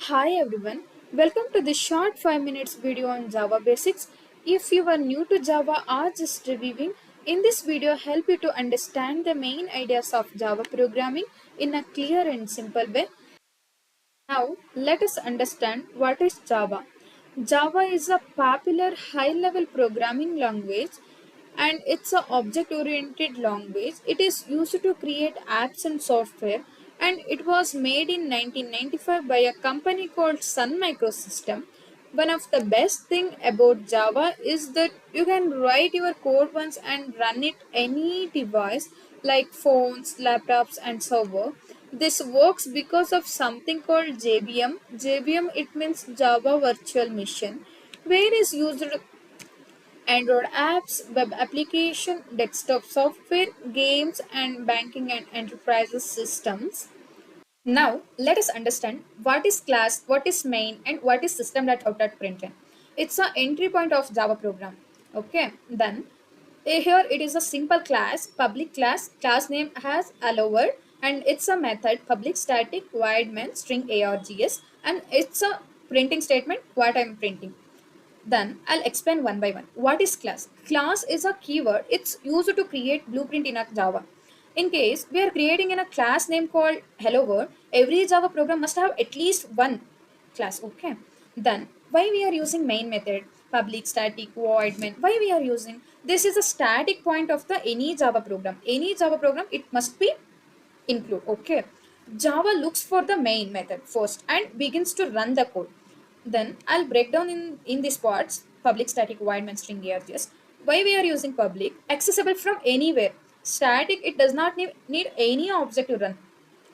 Hi everyone, welcome to this short 5 minutes video on Java basics. If you are new to Java or just reviewing, in this video help you to understand the main ideas of Java programming in a clear and simple way. Now let us understand what is Java. Java is a popular high-level programming language and it's a object-oriented language. It is used to create apps and software and it was made in 1995 by a company called Sun Microsystem. One of the best thing about Java is that you can write your code once and run it any device like phones, laptops and server. This works because of something called JVM. JVM it means Java Virtual Machine, where is used Android apps, web application, desktop software, games and banking and enterprises systems. Now, let us understand what is class, what is main, and what is system.out.println. It's an entry point of Java program. Okay, then here it is a simple class, public class name has hello world, and it's a method, public static void main string args, and it's a printing statement, what I'm printing. Then I'll explain one by one. What is class? Class is a keyword. It's used to create blueprint in a Java. In case we are creating in a class name called Hello World, every Java program must have at least one class. Okay. Then why we are using main method, public static void main? Why we are using this is a static point of the any Java program. Any Java program it must be include. Okay. Java looks for the main method first and begins to run the code. Then I'll break down in these parts public static void main string args. Why we are using public? Accessible from anywhere. Static it does not need any object to run.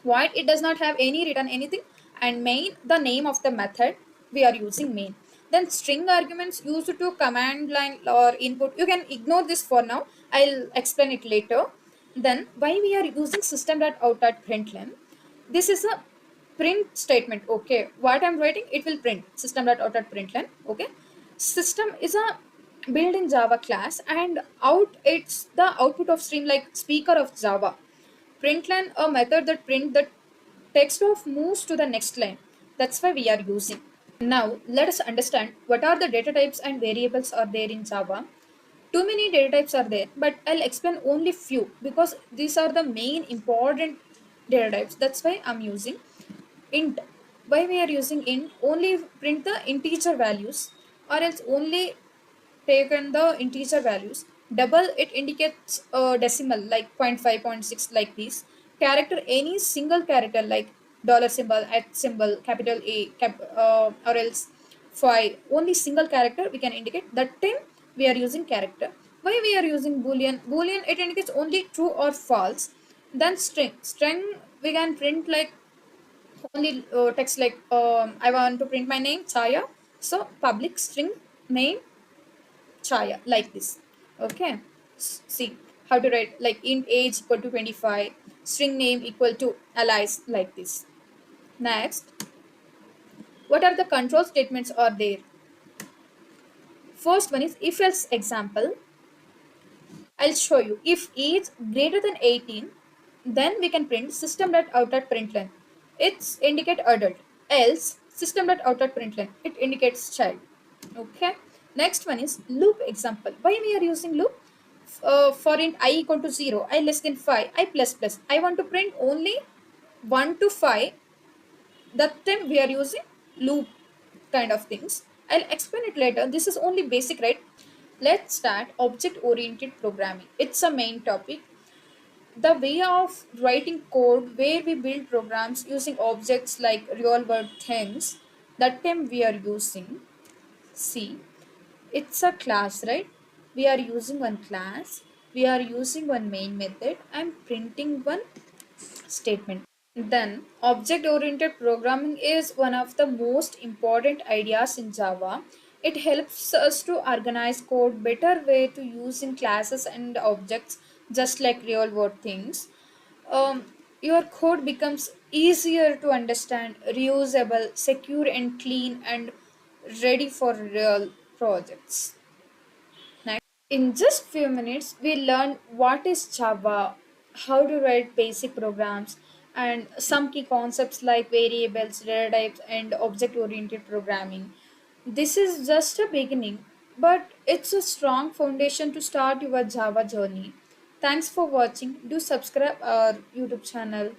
Void it does not have any return anything. And main the name of the method we are using main. Then string arguments used to command line or input. You can ignore this for now. I'll explain it later. Then why we are using system.out.println? This is a print statement. Okay, what I'm writing it will print system.out.println. Okay, system is a built-in Java class and out it's the output of stream like speaker of Java. Println a method that print the text of moves to the next line. That's why we are using. Now let us understand what are the data types and variables are there in Java. Too many data types are there, but I'll explain only few because these are the main important data types. That's why I'm using int. Why we are using int? Only print the integer values, or else only taken the integer values. Double it indicates a decimal like zero point 0.5, zero point 0.6 like this. Character any single character like dollar symbol, at symbol, capital A, or else phi. Only single character we can indicate. That time we are using character. Why we are using boolean? Boolean it indicates only true or false. Then string. String we can print like only text like I want to print my name Chaya. So public string name Chaya like this. Okay. See how to write like int age equal to 25, string name equal to alias like this. Next, what are the control statements are there? First one is if else example. I'll show you. If age greater than 18, then we can print system.out.println. It's indicate adult. Else system.out.println. It indicates child. Okay. Next one is loop example. Why we are using loop? For int I equal to 0, I less than 5, I plus plus. I want to print only 1 to 5. That time we are using loop kind of things. I'll explain it later. This is only basic, right? Let's start object oriented programming. It's a main topic. The way of writing code where we build programs using objects like real world things. That time we are using. See, it's a class, right? We are using one class. We are using one main method. I'm printing one statement. Then, object oriented programming is one of the most important ideas in Java. It helps us to organize code better way to using classes and objects just like real world things. Your code becomes easier to understand, reusable, secure and clean and ready for real projects. Next, in just few minutes, we learn what is Java, how to write basic programs, and some key concepts like variables, data types, and object oriented programming. This is just a beginning, but it's a strong foundation to start your Java journey. Thanks for watching. Do subscribe our YouTube channel.